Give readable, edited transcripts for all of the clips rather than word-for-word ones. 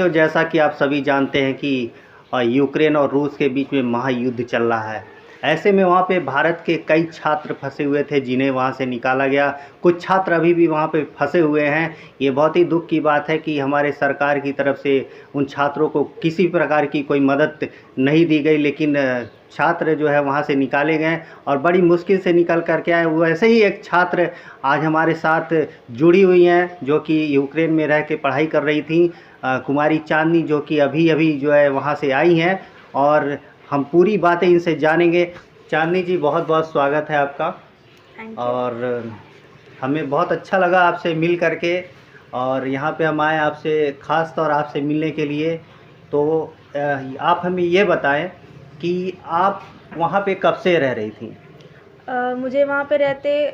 साथियों, जैसा कि आप सभी जानते हैं कि यूक्रेन और रूस के बीच में महायुद्ध चल रहा है। ऐसे में वहाँ पे भारत के कई छात्र फंसे हुए थे जिन्हें वहाँ से निकाला गया। कुछ छात्र अभी भी वहाँ पे फंसे हुए हैं। ये बहुत ही दुख की बात है कि हमारे सरकार की तरफ से उन छात्रों को किसी प्रकार की कोई मदद नहीं दी गई, लेकिन छात्र जो है वहाँ से निकाले गए और बड़ी मुश्किल से निकल कर के आए। वैसे ही एक छात्र आज हमारे साथ जुड़ी हुई हैं जो कि यूक्रेन में रह के पढ़ाई कर रही थी, कुमारी चांदनी, जो कि अभी अभी जो है वहाँ से आई हैं और हम पूरी बातें इनसे जानेंगे। चांदनी जी, बहुत बहुत स्वागत है आपका। और हमें बहुत अच्छा लगा आपसे मिल करके, और यहाँ पे हम आए आपसे ख़ास तौर आपसे मिलने के लिए। तो आप हमें ये बताएं कि आप वहाँ पे कब से रह रही थी? मुझे वहाँ पे रहते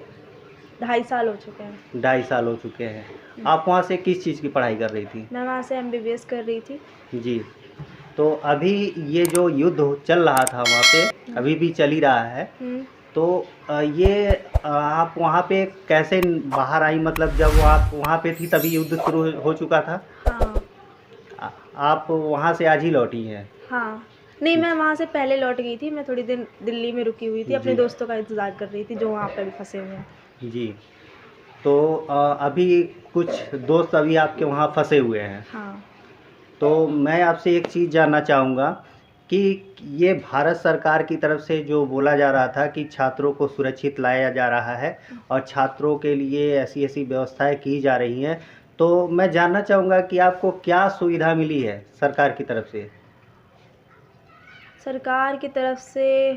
2.5 साल हो चुके हैं। 2.5 साल हो चुके हैं। आप वहाँ से किस चीज़ की पढ़ाई कर रही थी? मैं वहाँ से MBBS कर रही थी। जी। तो अभी ये जो युद्ध चल रहा था वहाँ पे, अभी भी चल ही रहा है। तो ये आप वहाँ पे कैसे बाहर आई? मतलब जब वो आप वहाँ पे थी तभी युद्ध शुरू हो चुका था? हाँ। आप वहाँ से आज ही लौटी हैं? हाँ, नहीं, मैं वहाँ से पहले लौट गई थी। मैं थोड़ी दिन दिल्ली में रुकी हुई थी, अपने जी। दोस्तों का इंतज़ार कर रही थी जो वहाँ पे भी फंसे हुए हैं। जी। तो अभी कुछ दोस्त अभी आपके वहाँ फंसे हुए हैं। हाँ। तो मैं आपसे एक चीज़ जानना चाहूँगा कि ये भारत सरकार की तरफ से जो बोला जा रहा था कि छात्रों को सुरक्षित लाया जा रहा है और छात्रों के लिए ऐसी ऐसी व्यवस्थाएं की जा रही हैं, तो मैं जानना चाहूँगा कि आपको क्या सुविधा मिली है सरकार की तरफ से? सरकार की तरफ से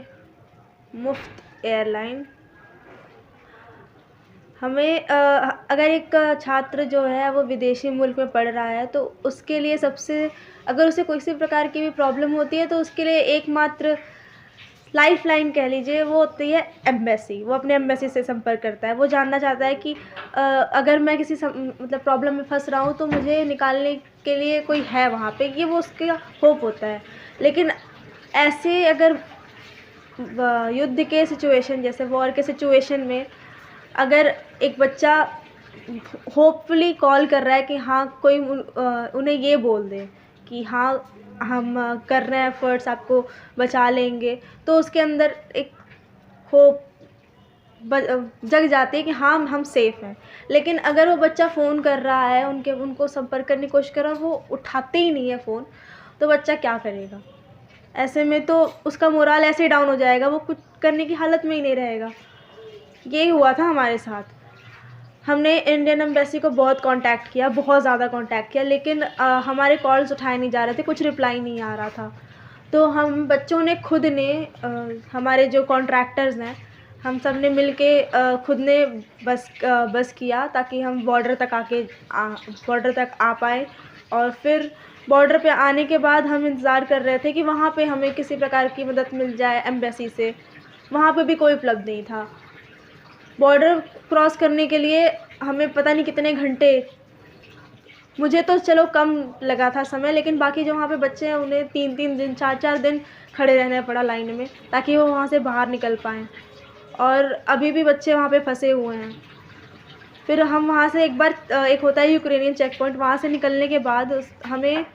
मुफ्त एयरलाइन। हमें अगर एक छात्र जो है वो विदेशी मुल्क में पढ़ रहा है तो उसके लिए सबसे, अगर उसे किसी प्रकार की भी प्रॉब्लम होती है तो उसके लिए एकमात्र लाइफलाइन कह लीजिए वो होती है एम्बेसी। वो अपने एम्बेसी से संपर्क करता है। वो जानना चाहता है कि अगर मैं किसी मतलब प्रॉब्लम में फंस रहा हूँ तो मुझे निकालने के लिए कोई है वहाँ पे, ये वो उसका होप होता है। लेकिन ऐसे अगर युद्ध के सिचुएशन, जैसे वॉर के सिचुएशन में, अगर एक बच्चा होपफुली कॉल कर रहा है कि हाँ कोई उन्हें ये बोल दे कि हाँ हम कर रहे हैं एफर्ट्स, आपको बचा लेंगे, तो उसके अंदर एक होप जग जाती है कि हाँ हम सेफ़ हैं। लेकिन अगर वो बच्चा फ़ोन कर रहा है, उनको संपर्क करने की कोशिश कर रहा है, वो उठाते ही नहीं है फ़ोन, तो बच्चा क्या करेगा? ऐसे में तो उसका मोराल ऐसे ही डाउन हो जाएगा, वो कुछ करने की हालत में ही नहीं रहेगा। यही हुआ था हमारे साथ। हमने इंडियन एम्बेसी को बहुत कांटेक्ट किया, बहुत ज़्यादा कांटेक्ट किया, लेकिन हमारे कॉल्स उठाए नहीं जा रहे थे, कुछ रिप्लाई नहीं आ रहा था। तो हम बच्चों ने खुद ने, हमारे जो कॉन्ट्रैक्टर्स हैं, हम सब ने मिल के खुद ने बस किया ताकि हम बॉर्डर तक आ पाएँ। और फिर बॉर्डर पे आने के बाद हम इंतज़ार कर रहे थे कि वहाँ पे हमें किसी प्रकार की मदद मिल जाए एम्बेसी से। वहाँ पे भी कोई उपलब्ध नहीं था। बॉर्डर क्रॉस करने के लिए हमें पता नहीं कितने घंटे, मुझे तो चलो कम लगा था समय, लेकिन बाकी जो वहाँ पे बच्चे हैं उन्हें 3-3 दिन, 4-4 दिन खड़े रहना पड़ा लाइन में ताकि वो वहाँ से बाहर निकल पाएँ। और अभी भी बच्चे वहाँ पे फंसे हुए हैं। फिर हम वहाँ से एक बार, एक होता है यूक्रेनियन चेक पॉइंट, वहाँ से निकलने के बाद हमें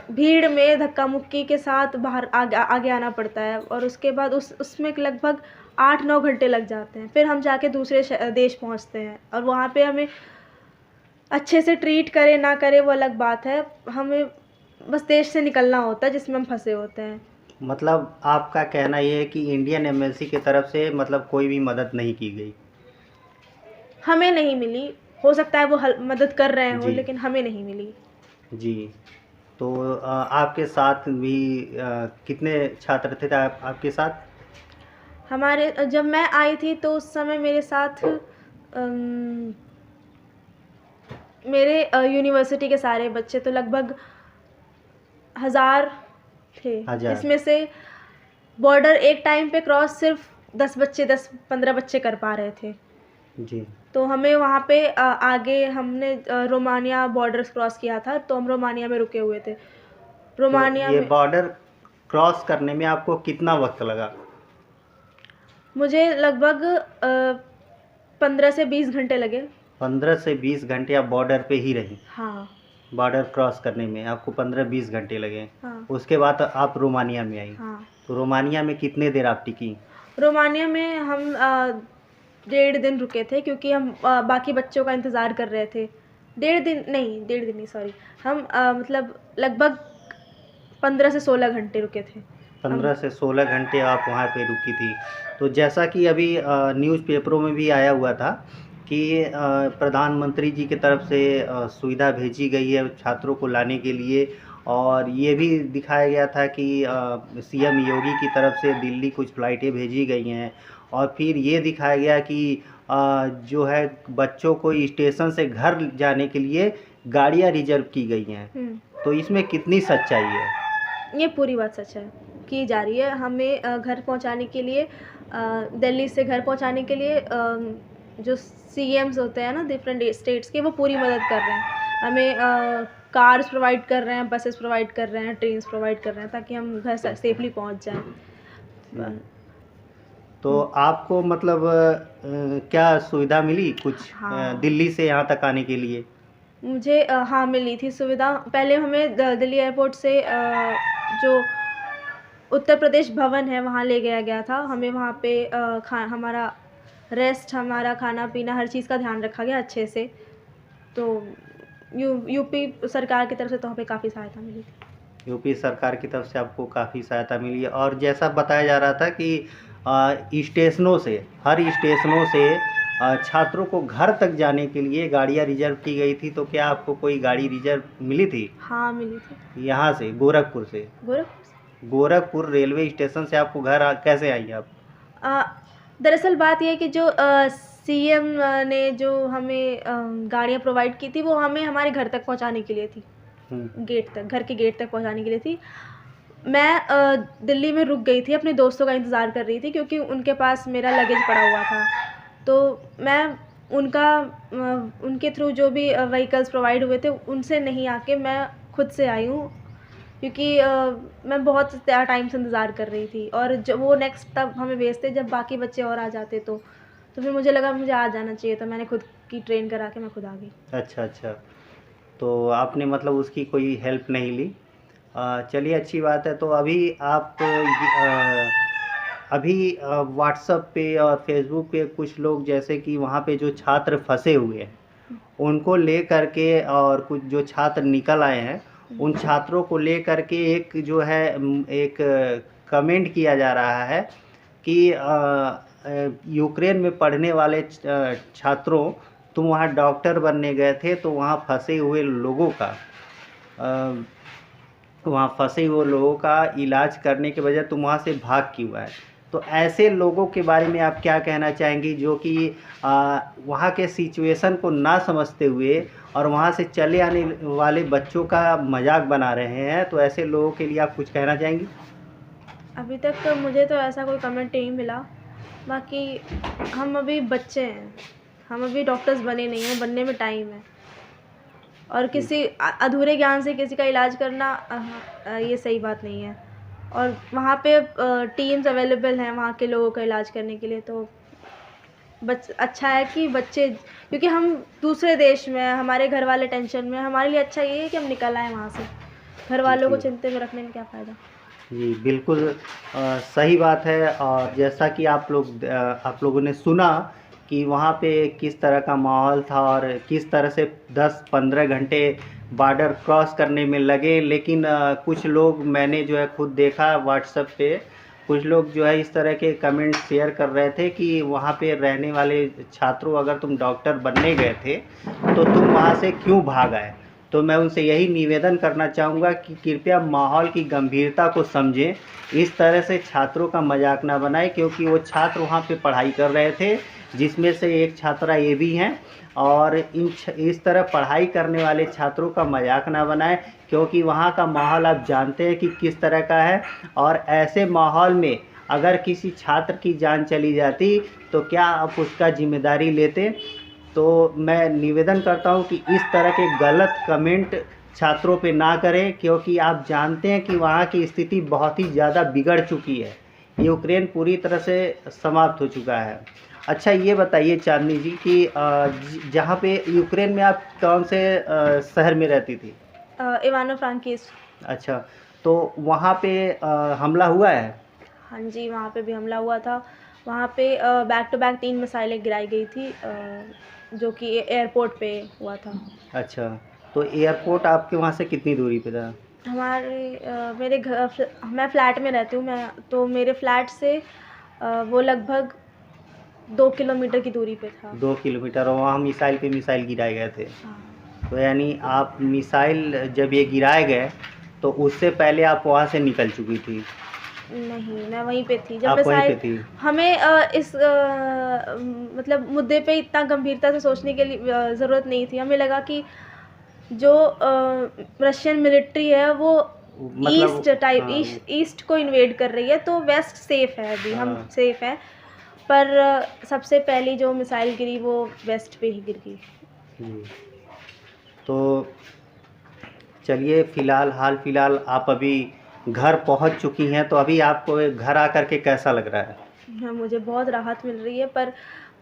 भीड़ में धक्का-मुक्की के साथ बाहर आगे आना पड़ता है और उसके बाद उसमें लगभग 8-9 घंटे लग जाते हैं। फिर हम जाके दूसरे देश पहुँचते हैं और वहाँ पे हमें अच्छे से ट्रीट करे ना करे वो अलग बात है। हमें बस देश से निकलना होता है जिसमें हम फंसे होते हैं। मतलब आपका कहना ये है कि इंडियन एम्बेसी की तरफ से मतलब कोई भी मदद नहीं की गई? हमें नहीं मिली। हो सकता है वो मदद कर रहे हों, जी। लेकिन हमें नहीं मिली। जी। तो आपके साथ भी कितने छात्र थे आपके साथ? हमारे जब मैं आई थी तो उस समय मेरे साथ मेरे यूनिवर्सिटी के सारे बच्चे तो लगभग 1000 थे। 1000। जिसमें से बॉर्डर एक टाइम पे क्रॉस सिर्फ 10-15 बच्चे कर पा रहे थे। जी। तो हमें वहाँ पे आगे हमने रोमानिया बॉर्डर क्रॉस किया था, तो हम रोमानिया में रुके हुए थे। रोमानिया तो ये में बॉर्डर क्रॉस करने में आपको कितना वक्त लगा? मुझे लगभग 15 से 20 घंटे लगे। 15 से 20 घंटे आप बॉर्डर पे ही रही? हाँ। बॉर्डर क्रॉस करने में आपको 15-20 घंटे लगे। हाँ। उसके बाद आप रोमानिया में आई। हाँ। तो रोमानिया में कितने देर आप टिकी? रोमानिया में हम 1.5 दिन रुके थे, क्योंकि हम बाकी बच्चों का इंतज़ार कर रहे थे। 1.5 दिन नहीं, सॉरी, हम मतलब लगभग 15 से 16 घंटे रुके थे। 15 से 16 घंटे आप वहाँ पे रुकी थी। तो जैसा कि अभी न्यूज़पेपरों में भी आया हुआ था कि प्रधानमंत्री जी की तरफ से सुविधा भेजी गई है छात्रों को लाने के लिए, और ये भी दिखाया गया था कि सीएम योगी की तरफ से दिल्ली कुछ फ़्लाइटें भेजी गई हैं, और फिर ये दिखाया गया कि जो है बच्चों को स्टेशन से घर जाने के लिए गाड़ियाँ रिज़र्व की गई हैं। तो इसमें कितनी सच्चाई है? ये पूरी बात सच है, की जा रही है। हमें घर पहुंचाने के लिए, दिल्ली से घर पहुंचाने के लिए जो सीएम्स होते हैं ना डिफरेंट स्टेट्स के, वो पूरी मदद कर रहे हैं। हमें कार्स प्रोवाइड कर रहे हैं, बसेस प्रोवाइड कर रहे हैं, ट्रेन्स प्रोवाइड कर रहे हैं, ताकि हम घर सेफली पहुंच जाएं। तो आपको मतलब क्या सुविधा मिली कुछ हाँ। दिल्ली से यहाँ तक आने के लिए? मुझे हाँ मिली थी सुविधा। पहले हमें दिल्ली एयरपोर्ट से जो उत्तर प्रदेश भवन है वहाँ ले गया गया था। हमें वहाँ पे हमारा रेस्ट, हमारा खाना पीना, हर चीज़ का ध्यान रखा गया अच्छे से। तो यूपी सरकार की तरफ से तो हमें काफ़ी सहायता मिली थी। यूपी सरकार की तरफ से आपको काफ़ी सहायता मिली है। और जैसा बताया जा रहा था कि स्टेशनों से, हर स्टेशनों से छात्रों को घर तक जाने के लिए गाड़ियाँ रिजर्व की गई थी। तो क्या आपको कोई गाड़ी रिजर्व मिली थी? हाँ मिली थी। यहाँ से गोरखपुर से? गोरखपुर रेलवे स्टेशन से आपको घर कैसे आई आप? दरअसल बात यह है कि जो सीएम ने जो हमें गाड़ियाँ प्रोवाइड की थी, वो हमें हमारे घर तक पहुंचाने के लिए थी। गेट तक, घर के गेट तक पहुंचाने के लिए थी। मैं दिल्ली में रुक गई थी, अपने दोस्तों का इंतज़ार कर रही थी, क्योंकि उनके पास मेरा लगेज पड़ा हुआ था। तो मैं उनके थ्रू जो भी व्हीकल्स प्रोवाइड हुए थे, उनसे नहीं आके मैं खुद से आई हूँ, क्योंकि मैं बहुत टाइम से इंतज़ार कर रही थी। और जब वो नेक्स्ट तब हमें भेजते जब बाकी बच्चे और आ जाते, तो फिर मुझे लगा मुझे आ जाना चाहिए, तो मैंने खुद की ट्रेन करा के मैं खुद आ गई। अच्छा। तो आपने मतलब उसकी कोई हेल्प नहीं ली? चलिए अच्छी बात है। तो अभी आप व्हाट्सएप पे और फेसबुक पे कुछ लोग, जैसे कि वहाँ पे जो छात्र फंसे हुए हैं उनको ले करके, और कुछ जो छात्र निकल आए हैं उन छात्रों को ले करके एक जो है एक कमेंट किया जा रहा है कि यूक्रेन में पढ़ने वाले छात्रों, तुम वहाँ डॉक्टर बनने गए थे, तो वहाँ फंसे हुए लोगों का इलाज करने के बजाय तुम वहाँ से भाग क्यों आए? तो ऐसे लोगों के बारे में आप क्या कहना चाहेंगी, जो कि वहाँ के सिचुएशन को ना समझते हुए और वहाँ से चले आने वाले बच्चों का मजाक बना रहे हैं? तो ऐसे लोगों के लिए आप कुछ कहना चाहेंगी? अभी तक तो मुझे तो ऐसा कोई कमेंट नहीं मिला। बाकी हम अभी बच्चे हैं, हम अभी डॉक्टर्स बने नहीं हैं, बनने में टाइम है। और किसी अधूरे ज्ञान से किसी का इलाज करना ये सही बात नहीं है। और वहाँ पे टीम्स अवेलेबल हैं वहाँ के लोगों का इलाज करने के लिए। तो अच्छा है कि बच्चे, क्योंकि हम दूसरे देश में, हमारे घर वाले टेंशन में, हमारे लिए अच्छा ये है कि हम निकल आए वहाँ से। घर वालों को चिंता में रखने में क्या फ़ायदा। जी बिल्कुल सही बात है। और जैसा कि आप लोगों ने सुना कि वहाँ पे किस तरह का माहौल था और किस तरह से 10-15 घंटे बॉर्डर क्रॉस करने में लगे। लेकिन कुछ लोग, मैंने जो है खुद देखा व्हाट्सएप पे, कुछ लोग जो है इस तरह के कमेंट शेयर कर रहे थे कि वहाँ पे रहने वाले छात्रों, अगर तुम डॉक्टर बनने गए थे तो तुम वहाँ से क्यों भाग आए? तो मैं उनसे यही निवेदन करना चाहूँगा कि कृपया माहौल की गंभीरता को समझें, इस तरह से छात्रों का मजाक ना बनाएं, क्योंकि वो छात्र वहाँ पे पढ़ाई कर रहे थे, जिसमें से एक छात्रा ये भी हैं। और इस तरह पढ़ाई करने वाले छात्रों का मजाक ना बनाएं, क्योंकि वहाँ का माहौल आप जानते हैं कि किस तरह का है। और ऐसे माहौल में अगर किसी छात्र की जान चली जाती तो क्या आप उसका जिम्मेदारी लेते? तो मैं निवेदन करता हूं कि इस तरह के गलत कमेंट छात्रों पे ना करें, क्योंकि आप जानते हैं कि वहाँ की स्थिति बहुत ही ज़्यादा बिगड़ चुकी है। यूक्रेन पूरी तरह से समाप्त हो चुका है। अच्छा ये बताइए चांदनी जी कि जहाँ पे यूक्रेन में आप कौन से शहर में रहती थी? इवानो फ्रांकिस। अच्छा, तो वहाँ पे हमला हुआ है? हाँ जी, वहाँ पे भी हमला हुआ था। वहाँ पे बैक टू बैक 3 मिसाइलें गिराई गई थी, जो कि एयरपोर्ट पे हुआ था। अच्छा, तो एयरपोर्ट आपके वहाँ से कितनी दूरी पे था? मेरे मैं फ्लैट में रहती हूँ, तो मेरे फ्लैट से वो लगभग 2 किलोमीटर की दूरी पे था। 2 किलोमीटर, और वहाँ मिसाइल पे मिसाइल गिराए गए थे। हाँ। तो यानी आप मिसाइल जब ये गिराए गए, तो उससे पहले आप वहाँ से निकल चुकी थी? नहीं, मैं वहीं पे थी जब आप वहीं पे मिसाइल। थी? हमें मतलब मुद्दे पे इतना गंभीरता से सोचने के लिए ज़रूरत नहीं थी। हमें लगा कि जो रशियन मिलिट्री है वो मतलब हाँ, ईस्ट को इन्वेड कर रही है, तो वेस्ट सेफ है, अभी हम हाँ। सेफ हैं। पर सबसे पहली जो मिसाइल गिरी वो वेस्ट पे ही गिर गई। जी। तो चलिए, हाल फिलहाल आप अभी घर पहुंच चुकी हैं, तो अभी आपको घर आकर के कैसा लग रहा है? हाँ, मुझे बहुत राहत मिल रही है, पर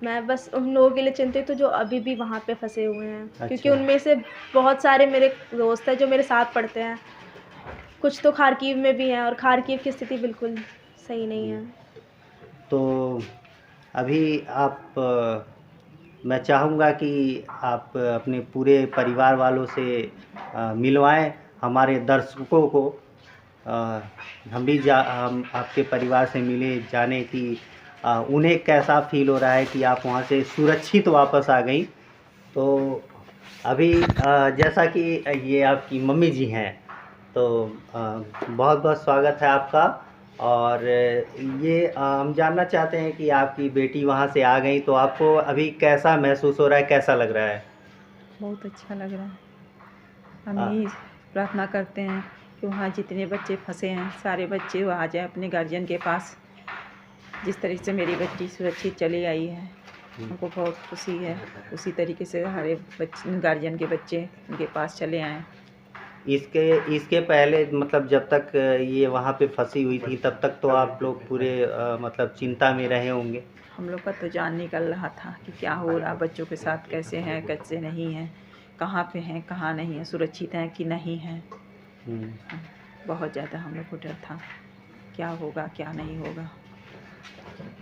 मैं बस उन लोगों के लिए चिंतित हूँ जो अभी भी वहाँ पे फंसे हुए हैं, क्योंकि अच्छा। उनमें से बहुत सारे मेरे दोस्त हैं जो मेरे साथ पढ़ते हैं। कुछ तो खार्किव में भी हैं, और खार्किव की स्थिति बिल्कुल सही नहीं है। तो अभी आप मैं चाहूँगा कि आप अपने पूरे परिवार वालों से मिलवाएं हमारे दर्शकों को। अ, हम आपके परिवार से मिले, जाने कि उन्हें कैसा फील हो रहा है कि आप वहाँ से सुरक्षित वापस आ गई। तो अभी जैसा कि ये आपकी मम्मी जी हैं, तो बहुत बहुत स्वागत है आपका। और ये हम जानना चाहते हैं कि आपकी बेटी वहाँ से आ गई, तो आपको अभी कैसा महसूस हो रहा है, कैसा लग रहा है? बहुत अच्छा लग रहा है। हम आ, यही प्रार्थना करते हैं कि वहाँ जितने बच्चे फंसे हैं सारे बच्चे वो आ जाए अपने गार्जियन के पास। जिस तरीके से मेरी बच्ची सुरक्षित चली आई है, हमको बहुत खुशी है। उसी तरीके से हर एक बच्चे गार्जियन के बच्चे उनके पास चले आएँ। इसके पहले, मतलब जब तक ये वहाँ पे फंसी हुई थी, तब तक तो आप लोग पूरे मतलब चिंता में रहे होंगे? हम लोग का तो जान निकल रहा था कि क्या हो रहा, बच्चों के साथ कैसे हैं कैसे नहीं हैं, कहाँ पे हैं कहाँ नहीं हैं, सुरक्षित हैं कि नहीं हैं। बहुत ज़्यादा हम लोग को डर था क्या होगा क्या नहीं होगा।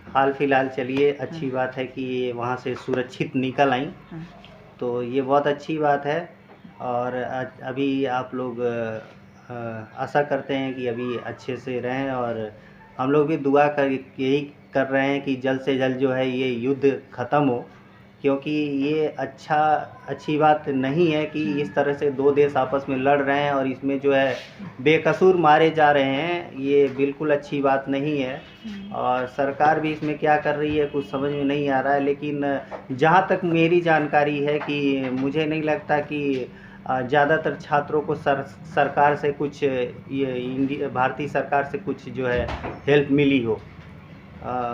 हाल फिलहाल चलिए, अच्छी बात है कि ये वहाँ से सुरक्षित निकल आई, हाँ। तो ये बहुत अच्छी बात है। और अभी आप लोग आशा करते हैं कि अभी अच्छे से रहें, और हम लोग भी दुआ कर यही कर रहे हैं कि जल्द से जल्द जो है ये युद्ध ख़त्म हो, क्योंकि ये अच्छी बात नहीं है कि इस तरह से दो देश आपस में लड़ रहे हैं और इसमें जो है बेकसूर मारे जा रहे हैं। ये बिल्कुल अच्छी बात नहीं है, और सरकार भी इसमें क्या कर रही है कुछ समझ में नहीं आ रहा है। लेकिन जहाँ तक मेरी जानकारी है कि मुझे नहीं लगता कि ज़्यादातर छात्रों को सरकार से कुछ ये भारतीय सरकार से कुछ जो है हेल्प मिली हो।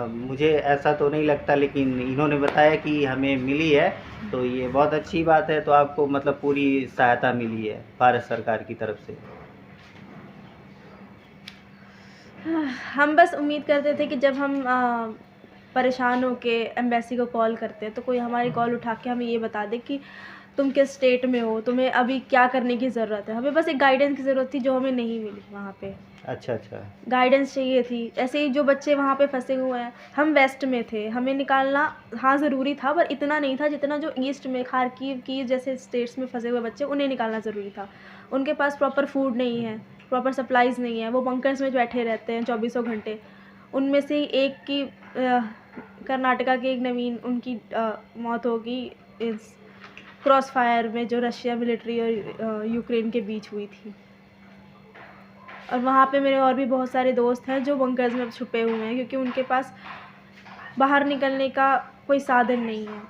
मुझे ऐसा तो नहीं लगता, लेकिन इन्होंने बताया कि हमें मिली है, तो ये बहुत अच्छी बात है। तो आपको मतलब पूरी सहायता मिली है भारत सरकार की तरफ से? हम बस उम्मीद करते थे कि जब हम परेशान होके एम्बेसी को कॉल करते हैं तो कोई हमारी कॉल उठा के हमें ये बता दे कि तुम किस स्टेट में हो, तुम्हें अभी क्या करने की ज़रूरत है। हमें बस एक गाइडेंस की ज़रूरत थी जो हमें नहीं मिली वहाँ पे। अच्छा, अच्छा। गाइडेंस चाहिए थी। ऐसे ही जो बच्चे वहाँ पे फंसे हुए हैं, हम वेस्ट में थे, हमें निकालना हाँ ज़रूरी था, पर इतना नहीं था जितना जो ईस्ट में खार्किव की जैसे स्टेट्स में फंसे हुए बच्चे उन्हें निकालना ज़रूरी था। उनके पास प्रॉपर फूड नहीं है, प्रॉपर सप्लाइज़ नहीं है, वो बंकर्स में बैठे रहते हैं चौबीसों घंटे। उनमें से एक की कर्नाटका के एक नवीन उनकी मौत होगी इस क्रॉस फायर में जो रशिया मिलिट्री और यूक्रेन के बीच हुई थी। और वहाँ पे मेरे और भी बहुत सारे दोस्त हैं जो बंकर्स में छुपे हुए हैं, क्योंकि उनके पास बाहर निकलने का कोई साधन नहीं है।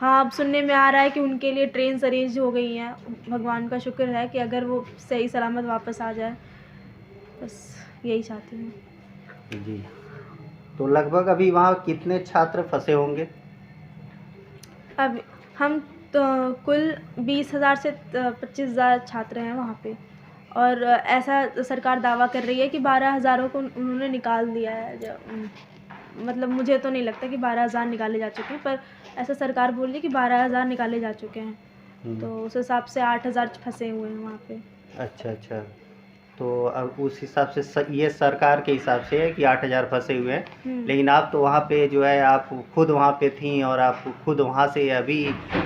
हाँ, अब सुनने में आ रहा है कि उनके लिए ट्रेन्स अरेंज हो गई हैं। भगवान का शुक्र है कि अगर वो सही सलामत वापस आ जाए, बस यही चाहती हूँ। जी। तो लगभग अभी वहाँ कितने छात्र फंसे होंगे? अब हम तो कुल 20,000 से 25,000 छात्र हैं वहाँ पे, और ऐसा सरकार दावा कर रही है कि 12,000 को उन्होंने निकाल दिया है। मतलब मुझे तो नहीं लगता कि 12,000 निकाले जा चुके हैं, पर ऐसा सरकार बोल रही है कि 12,000 निकाले जा चुके हैं। तो उस हिसाब से 8,000 फंसे हुए हैं वहाँ पे। अच्छा अच्छा। तो अब उस हिसाब से ये सरकार के हिसाब से है कि 8,000 फंसे हुए हैं, लेकिन आप तो वहाँ पे जो है आप खुद वहाँ पे थी और आप खुद वहाँ से अभी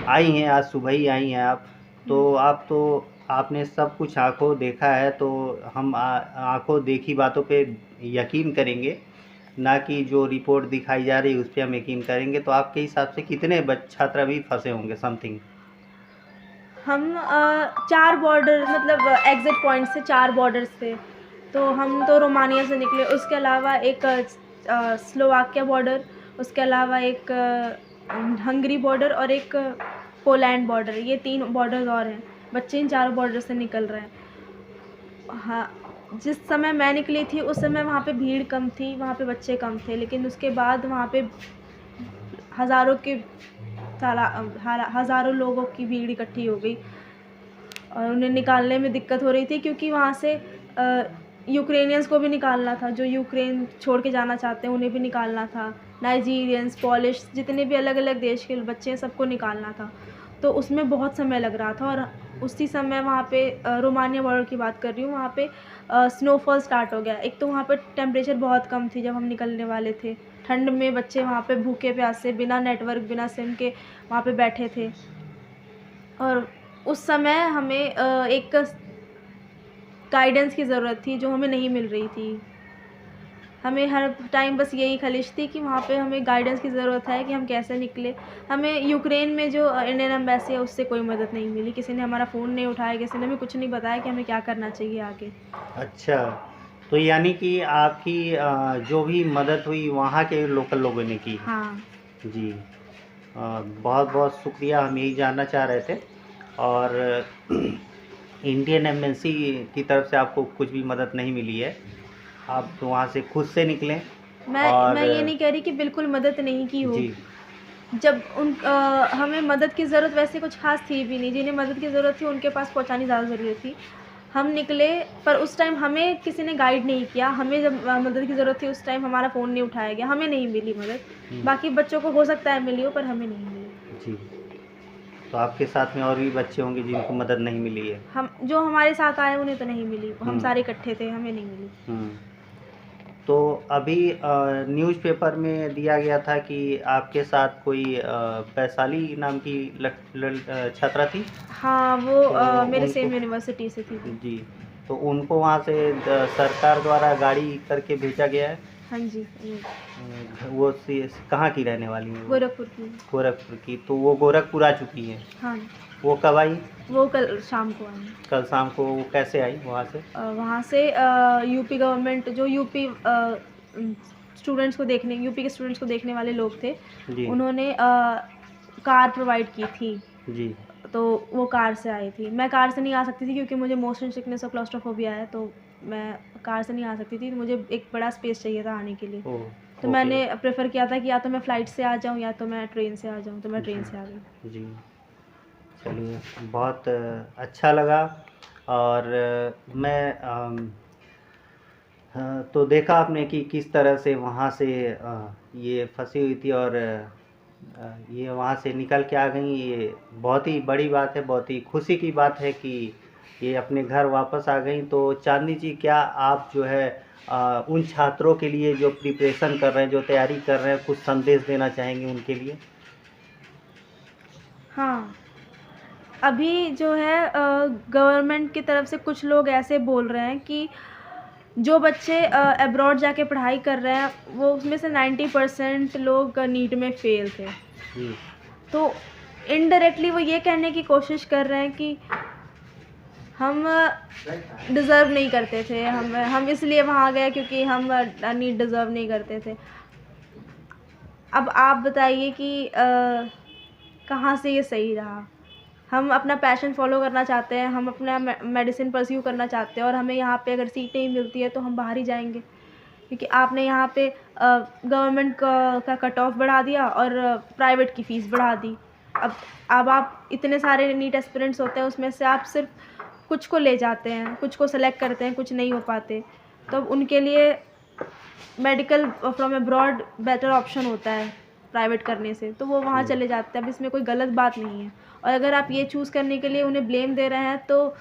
आई हैं, आज सुबह ही आई हैं आप, तो आप तो आपने सब कुछ आंखों देखा है, तो हम आंखों देखी बातों पे यकीन करेंगे, ना कि जो रिपोर्ट दिखाई जा रही है उस पर हम यकीन करेंगे। तो आपके हिसाब से कितने छात्र अभी फंसे होंगे समथिंग? हम 4 बॉर्डर मतलब एग्ज़िट पॉइंट से 4 बॉर्डर्स थे। तो हम तो रोमानिया से निकले, उसके अलावा एक स्लोवाकिया बॉर्डर, उसके अलावा एक हंगरी बॉर्डर और एक पोलैंड बॉर्डर, ये 3 बॉर्डर्स और हैं। बच्चे इन चारों बॉर्डर से निकल रहे हैं। हाँ, जिस समय मैं निकली थी उस समय वहाँ पे भीड़ कम थी, वहाँ पे बच्चे कम थे, लेकिन उसके बाद वहाँ पे हज़ारों लोगों की भीड़ इकट्ठी हो गई और उन्हें निकालने में दिक्कत हो रही थी, क्योंकि वहाँ से यूक्रेनियंस को भी निकालना था, जो यूक्रेन छोड़ के जाना चाहते हैं उन्हें भी निकालना था, नाइजीरियंस, पॉलिश, जितने भी अलग अलग देश के बच्चे हैं सबको निकालना था। तो उसमें बहुत समय लग रहा था और उसी समय वहाँ पे रोमानिया बॉर्डर की बात कर रही हूँ, वहाँ पे स्नोफॉल स्टार्ट हो गया। एक तो वहाँ पे टेम्परेचर बहुत कम थी जब हम निकलने वाले थे, ठंड में बच्चे वहाँ पे भूखे प्यासे बिना नेटवर्क बिना सिम के वहाँ पे बैठे थे और उस समय हमें एक गाइडेंस की ज़रूरत थी जो हमें नहीं मिल रही थी। हमें हर टाइम बस यही खलिश थी कि वहाँ पे हमें गाइडेंस की ज़रूरत है कि हम कैसे निकले। हमें यूक्रेन में जो इंडियन एम्बेसी है उससे कोई मदद नहीं मिली, किसी ने हमारा फ़ोन नहीं उठाया, किसी ने हमें कुछ नहीं बताया कि हमें क्या करना चाहिए आगे। अच्छा, तो यानी कि आपकी जो भी मदद हुई वहाँ के लोकल लोगों ने की? हाँ जी, बहुत बहुत शुक्रिया, हम यही जानना चाह रहे थे। और इंडियन एम्बेसी की तरफ से आपको कुछ भी मदद नहीं मिली है, आप तो वहाँ से खुद से निकले? मैं ये नहीं कह रही कि बिल्कुल मदद नहीं की हो। जी जब हमें मदद की ज़रूरत वैसे कुछ ख़ास थी भी नहीं, जिन्हें मदद की ज़रूरत थी उनके पास पहुँचानी ज़्यादा ज़रूरी थी। हम निकले पर उस टाइम हमें किसी ने गाइड नहीं किया, हमें जब मदद की ज़रूरत थी उस टाइम हमारा फ़ोन नहीं उठाया गया, हमें नहीं मिली मदद। बाकी बच्चों को हो सकता है मिली हो पर हमें नहीं मिली। जी। तो आपके साथ में और भी बच्चे होंगे जिनको मदद नहीं मिली है? हम जो हमारे साथ आए उन्हें तो नहीं मिली, हम सारे इकट्ठे थे, हमें नहीं मिली। तो अभी न्यूज़पेपर में दिया गया था कि आपके साथ कोई वैशाली नाम की छात्रा थी? हाँ, वो तो मेरे उनको सेम यूनिवर्सिटी से थी। जी, तो उनको वहाँ से सरकार द्वारा गाड़ी करके भेजा गया है? हाँ जी, वो कहाँ की रहने वाली हैं वो? गोरखपुर की। गोरखपुर की, तो वो गोरखपुर आ चुकी हैं? हाँ, वो कब आई? वो कल शाम को आई। कल शाम को। वो कैसे आई वहाँ से? वहाँ से यूपी गवर्नमेंट जो यूपी स्टूडेंट्स को देखने यूपी के स्टूडेंट्स को देखने वाले लोग थे, जी उन्होंने कार प्रोवाइड की थी, जी तो वो कार से आई थी। मैं कार से नहीं आ सकती थी क्योंकि मुझे मोशन सिकनेस और क्लॉस्ट्रोफोबिया है, तो मैं कार से नहीं आ सकती थी, तो मुझे एक बड़ा स्पेस चाहिए था आने के लिए। ओह, तो ओके। मैंने प्रेफर किया था कि या तो मैं फ़्लाइट से आ जाऊँ या तो मैं ट्रेन से आ जाऊँ, तो मैं ट्रेन से आ गई। जी, चलिए, बहुत अच्छा लगा। और मैं हाँ, तो देखा आपने कि किस तरह से वहाँ से ये फंसी हुई थी और ये वहाँ से निकल के आ गई। ये बहुत ही बड़ी बात है, बहुत ही खुशी की बात है कि ये अपने घर वापस आ गई। तो चांदनी जी, क्या आप जो है उन छात्रों के लिए जो प्रिपरेशन कर रहे हैं, जो तैयारी कर रहे हैं, कुछ संदेश देना चाहेंगे उनके लिए? हाँ, अभी जो है गवर्नमेंट की तरफ से कुछ लोग ऐसे बोल रहे हैं कि जो बच्चे अब्रॉड जाके पढ़ाई कर रहे हैं वो उसमें से 90% लोग नीट में फेल थे। जी तो इनडायरेक्टली वो ये कहने की कोशिश कर रहे हैं कि हम डिज़र्व नहीं करते थे, हम इसलिए वहाँ गए क्योंकि हम नीट डिज़र्व नहीं करते थे। अब आप बताइए कि कहाँ से ये सही रहा? हम अपना पैशन फॉलो करना चाहते हैं, हम अपना मेडिसिन परस्यू करना चाहते हैं और हमें यहाँ पे अगर सीट नहीं मिलती है तो हम बाहर ही जाएंगे, क्योंकि आपने यहाँ पे गवर्नमेंट का कट ऑफ बढ़ा दिया और प्राइवेट की फ़ीस बढ़ा दी। अब आप इतने सारे नीट एस्पिरेंट्स होते हैं, उसमें से आप सिर्फ कुछ को ले जाते हैं, कुछ को सेलेक्ट करते हैं, कुछ नहीं हो पाते। तो उनके लिए medical from abroad better option होता है। प्राइवेट करने से, तो वो वहाँ चले जाते हैं। अब इसमें कोई गलत बात नहीं है। और अगर आप ये चूज़ करने के लिए उन्हें ब्लेम दे रहे हैं तो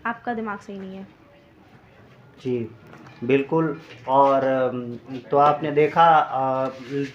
आपका दिमाग सही नहीं है। जी, बिल्कुल। और तो आपने देखा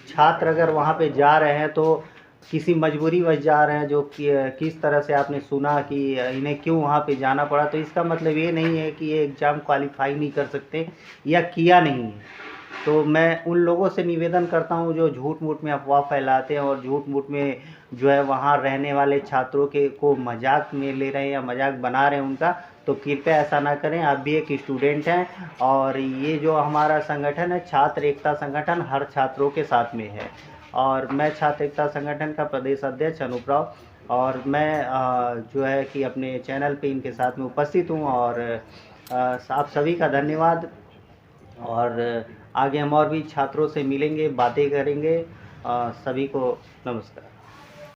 छात्र अगर वहाँ पे जा रहे हैं तो किसी मजबूरीवश जा रहे हैं, जो कि किस तरह से आपने सुना कि इन्हें क्यों वहाँ पे जाना पड़ा, तो इसका मतलब ये नहीं है कि ये एग्ज़ाम क्वालिफ़ाई नहीं कर सकते या किया नहीं है। तो मैं उन लोगों से निवेदन करता हूँ जो झूठ-मूठ में अफ़वाह फैलाते हैं और झूठ-मूठ में जो है वहाँ रहने वाले छात्रों के को मज़ाक में ले रहे हैं या मज़ाक बना रहे हैं उनका, तो कृपया ऐसा ना करें। आप भी एक स्टूडेंट हैं और ये जो हमारा संगठन है छात्र एकता संगठन, हर छात्रों के साथ में है। और मैं छात्र एकता संगठन का प्रदेश अध्यक्ष अनूप राव, और मैं जो है कि अपने चैनल पे इनके साथ में उपस्थित हूँ। और आप सभी का धन्यवाद। और आगे हम और भी छात्रों से मिलेंगे, बातें करेंगे। सभी को नमस्कार।